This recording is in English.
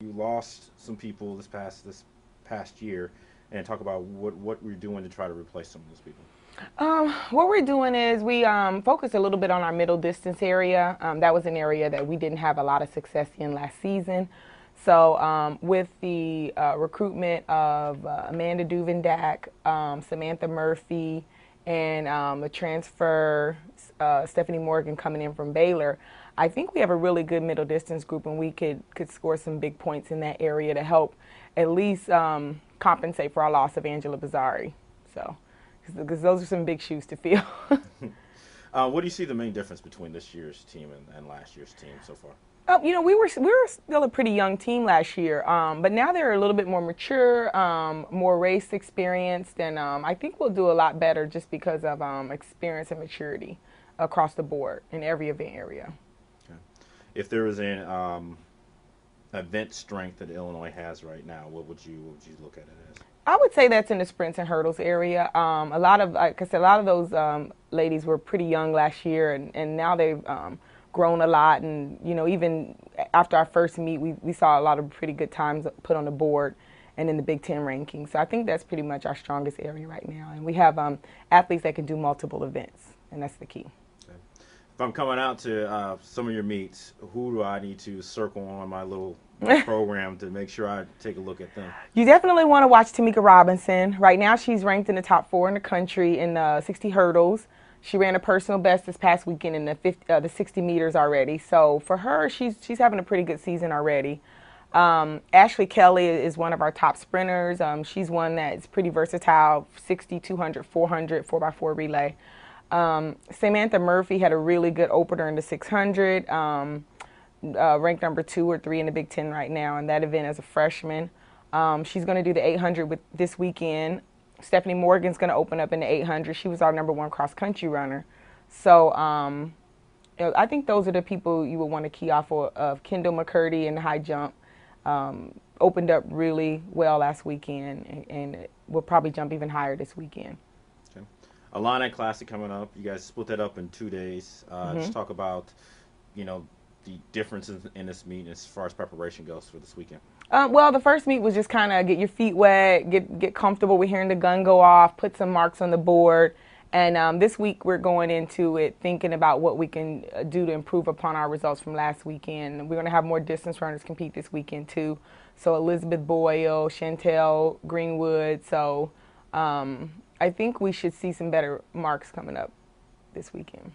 You lost some people this past year, and talk about what we're doing to try to replace some of those people. What we're doing is we focus a little bit on our middle distance area. That was an area that we didn't have a lot of success in last season. So with the recruitment of Amanda Duvendak, Samantha Murphy, and the transfer Stephanie Morgan coming in from Baylor, I think we have a really good middle distance group, and we could score some big points in that area to help at least compensate for our loss of Angela Bazzari. So, because those are some big shoes to fill. What do you see the main difference between this year's team and last year's team so far? We were still a pretty young team last year, but now they're a little bit more mature, more race experienced, and I think we'll do a lot better just because of experience and maturity across the board in every event area. Okay. If there was an event strength that Illinois has right now, what would you look at it as? I would say that's in the sprints and hurdles area. A lot of, like I said, a lot of those ladies were pretty young last year, and now they've grown a lot. And even after our first meet, we saw a lot of pretty good times put on the board and in the Big Ten rankings. So I think that's pretty much our strongest area right now. And we have athletes that can do multiple events, and that's the key. Okay. If I'm coming out to some of your meets, who do I need to circle on my program to make sure I take a look at them? You definitely want to watch Tamika Robinson. Right now, she's ranked in the top 4 in the country in 60 hurdles. She ran a personal best this past weekend in the 60 meters already. So for her, she's having a pretty good season already. Ashley Kelly is one of our top sprinters. She's one that's pretty versatile: 60, 200, 400, 4x4 relay. Samantha Murphy had a really good opener in the 600. Ranked number 2 or 3 in the Big Ten right now in that event as a freshman. She's going to do the 800 this weekend. Stephanie Morgan's going to open up in the 800. She was our number 1 cross-country runner. So I think those are the people you would want to key off of. Kendall McCurdy in the high jump opened up really well last weekend, and will probably jump even higher this weekend. Okay. Illini Classic coming up. You guys split that up in 2 days. Just talk about, the differences in this meet as far as preparation goes for this weekend. Well, the first meet was just kind of get your feet wet, get comfortable with hearing the gun go off, put some marks on the board. And this week we're going into it thinking about what we can do to improve upon our results from last weekend. We're going to have more distance runners compete this weekend too. So Elizabeth Boyle, Chantel Greenwood. So I think we should see some better marks coming up this weekend.